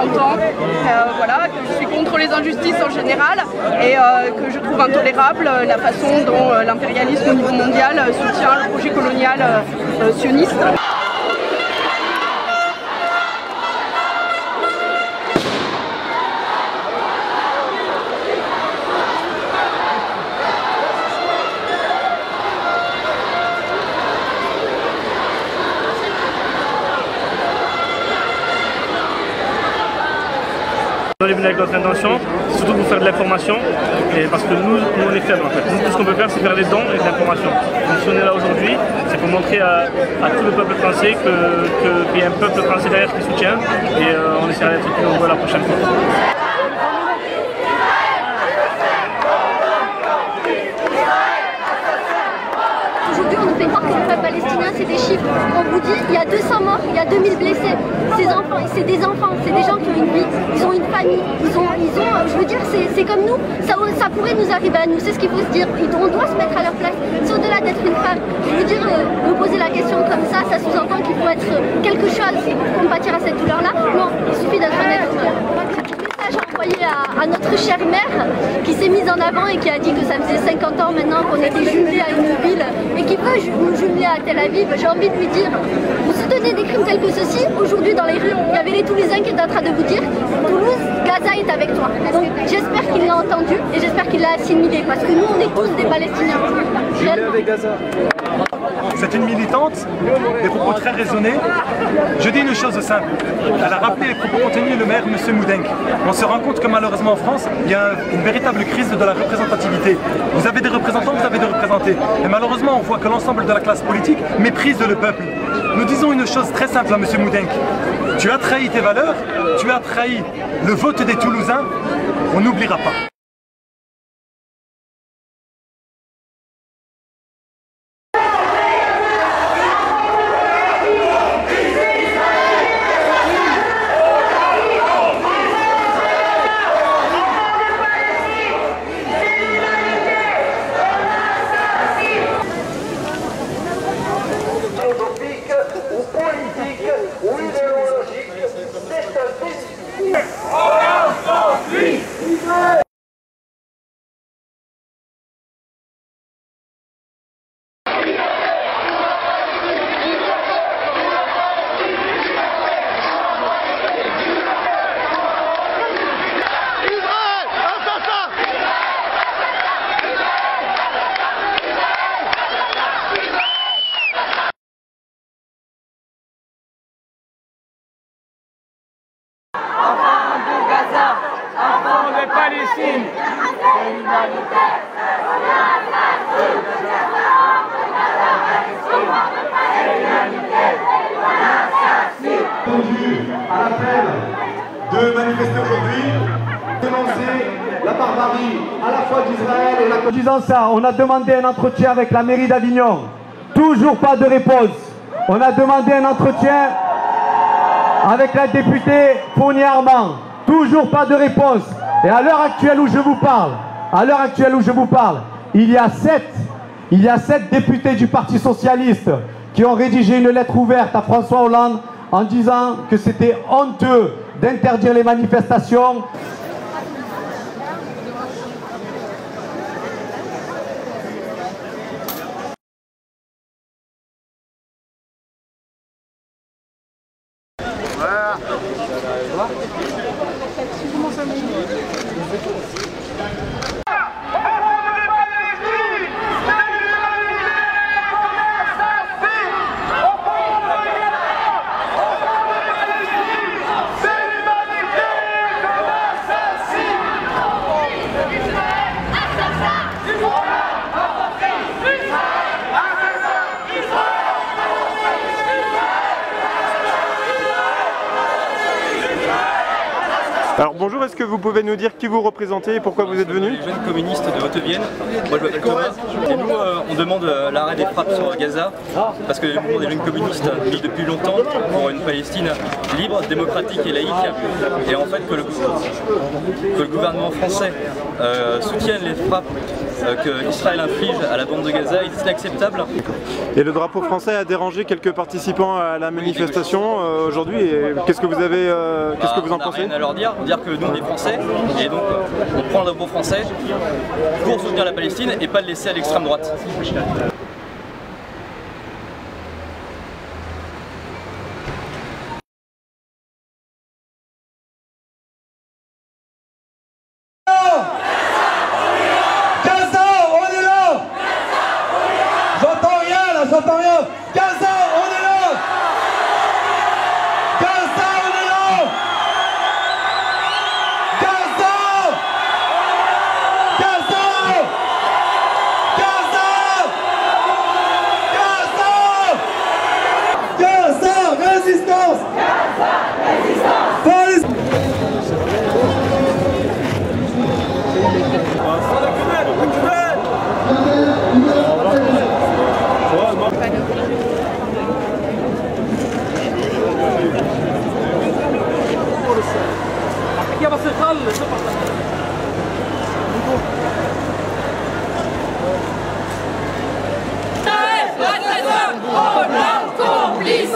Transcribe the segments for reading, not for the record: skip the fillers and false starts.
50 ans, voilà, que je suis contre les injustices en général et que je trouve intolérable la façon dont l'impérialisme au niveau mondial soutient le projet colonial sioniste. On est venu avec notre intention, surtout pour faire de l'information, et parce que nous on est faibles en fait. Nous, tout ce qu'on peut faire, c'est faire des dons et de l'information. Donc si on est là aujourd'hui, c'est pour montrer à tout le peuple français qu'il y a un peuple français derrière qui soutient, et on essaiera d'être plus nombreux la prochaine fois. Aujourd'hui, on nous fait croire que le peuple palestinien, c'est des chiffres. On vous dit, il y a 200 morts, il y a 2000 blessés. Ces enfants, c'est des enfants, c'est des gens qui ont une vie, ils ont une famille, je veux dire, c'est comme nous. Ça pourrait nous arriver à nous, c'est ce qu'il faut se dire. On doit se mettre à leur place. C'est au-delà d'être une femme. Je veux dire, me poser la question comme ça sous-entend qu'il faut être quelque chose pour compatir à cette douleur-là. Non, il suffit d'être honnête. Envoyé à notre chère mère qui s'est mise en avant et qui a dit que ça faisait 50 ans maintenant qu'on était jumelés à une ville et qui veut nous jumeler à Tel Aviv. J'ai envie de lui dire, vous soutenez des crimes tels que ceci. Aujourd'hui dans les rues, il y avait les Toulousains qui étaient en train de vous dire Toulouse, Gaza est avec toi. Donc j'espère qu'il l'a entendu et j'espère qu'il l'a assimilé parce que nous on est tous des Palestiniens. Avec Gaza. C'est une militante, des propos très raisonnés. Je dis une chose simple, elle a rappelé les propos contenus le maire M. Moudenc. On se rend compte que malheureusement en France, il y a une véritable crise de la représentativité. Vous avez des représentants, vous avez des représentés. Et malheureusement, on voit que l'ensemble de la classe politique méprise le peuple. Nous disons une chose très simple à M. Moudenc. Tu as trahi tes valeurs, tu as trahi le vote des Toulousains, on n'oubliera pas. Enfants de Gaza, enfants de Palestine, à l'appel de manifester aujourd'hui, dénoncer la barbarie à la fois d'Israël et la... En disant ça, on a demandé un entretien avec la mairie d'Avignon. Toujours pas de réponse. On a demandé un entretien avec la députée Fournier Armand. Toujours pas de réponse. Et à l'heure actuelle où je vous parle, il y a 7 députés du Parti Socialiste qui ont rédigé une lettre ouverte à François Hollande en disant que c'était honteux d'interdire les manifestations. Alors bonjour, est-ce que vous pouvez nous dire qui vous représentez et pourquoi vous êtes venu? Les jeunes communistes de Haute-Vienne. Moi je m'appelle Thomas. Et nous on demande l'arrêt des frappes sur Gaza parce que le mouvement des jeunes communistes vit depuis longtemps pour une Palestine libre, démocratique et laïque. Et en fait que le gouvernement français soutienne les frappes qu'Israël inflige à la bande de Gaza est inacceptable. Et le drapeau français a dérangé quelques participants à la manifestation aujourd'hui. Qu'est-ce que vous avez, qu'est-ce que vous en pensez? On n'a rien à leur dire que nous on est français et donc on prend le drapeau français pour soutenir la Palestine et pas le laisser à l'extrême droite. J'entends rien. Gaza, on est là. Gaza, on est là. Gaza. Gaza. Gaza. Gaza. Gaza, résistance. Gaza, résistance.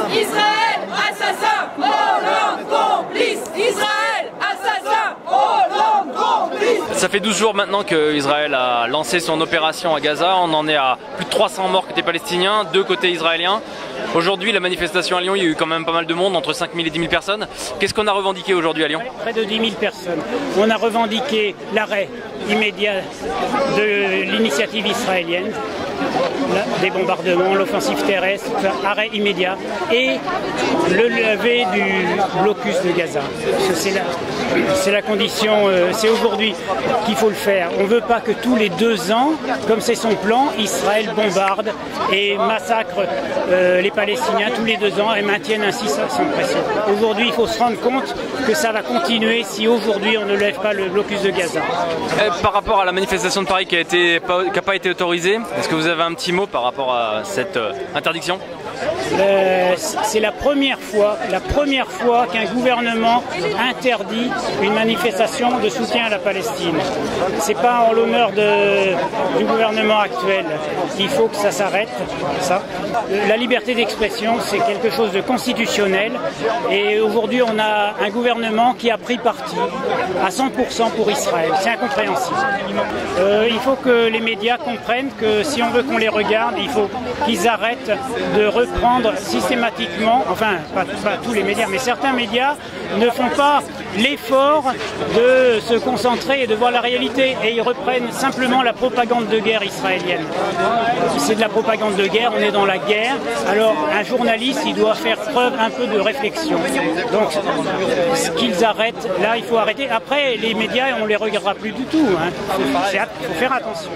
Israël, assassin, Hollande complice. Israël, assassin, Hollande complice. Ça fait 12 jours maintenant qu'Israël a lancé son opération à Gaza. On en est à plus de 300 morts côté palestinien, 2 côté israélien. Aujourd'hui, la manifestation à Lyon, il y a eu quand même pas mal de monde, entre 5 000 et 10 000 personnes. Qu'est-ce qu'on a revendiqué aujourd'hui à Lyon? Près de 10 000 personnes. On a revendiqué l'arrêt immédiat de l'initiative israélienne, des bombardements, l'offensive terrestre, arrêt immédiat, et le lever du blocus de Gaza. C'est la condition, c'est aujourd'hui qu'il faut le faire. On ne veut pas que tous les 2 ans, comme c'est son plan, Israël bombarde et massacre les Palestiniens tous les 2 ans et maintienne ainsi son pression. Aujourd'hui, il faut se rendre compte que ça va continuer si aujourd'hui on ne lève pas le blocus de Gaza. Par rapport à la manifestation de Paris qui n'a pas été autorisée, est-ce que vous avez un petit mot par rapport à cette interdiction? C'est la première fois qu'un gouvernement interdit une manifestation de soutien à la Palestine. C'est pas en l'honneur du gouvernement actuel. Il faut que ça s'arrête. La liberté d'expression, c'est quelque chose de constitutionnel. Et aujourd'hui, on a un gouvernement qui a pris parti à 100% pour Israël. C'est incompréhensible. Il faut que les médias comprennent que si on veut qu'on les regarde, il faut qu'ils arrêtent de reprendre systématiquement, enfin pas tous les médias, mais certains médias ne font pas l'effort de se concentrer et de voir la réalité, et ils reprennent simplement la propagande de guerre israélienne. C'est de la propagande de guerre, on est dans la guerre, alors un journaliste il doit faire preuve un peu de réflexion. Donc ce qu'ils arrêtent, là il faut arrêter. Après les médias on les regardera plus du tout, hein. Faut faire attention.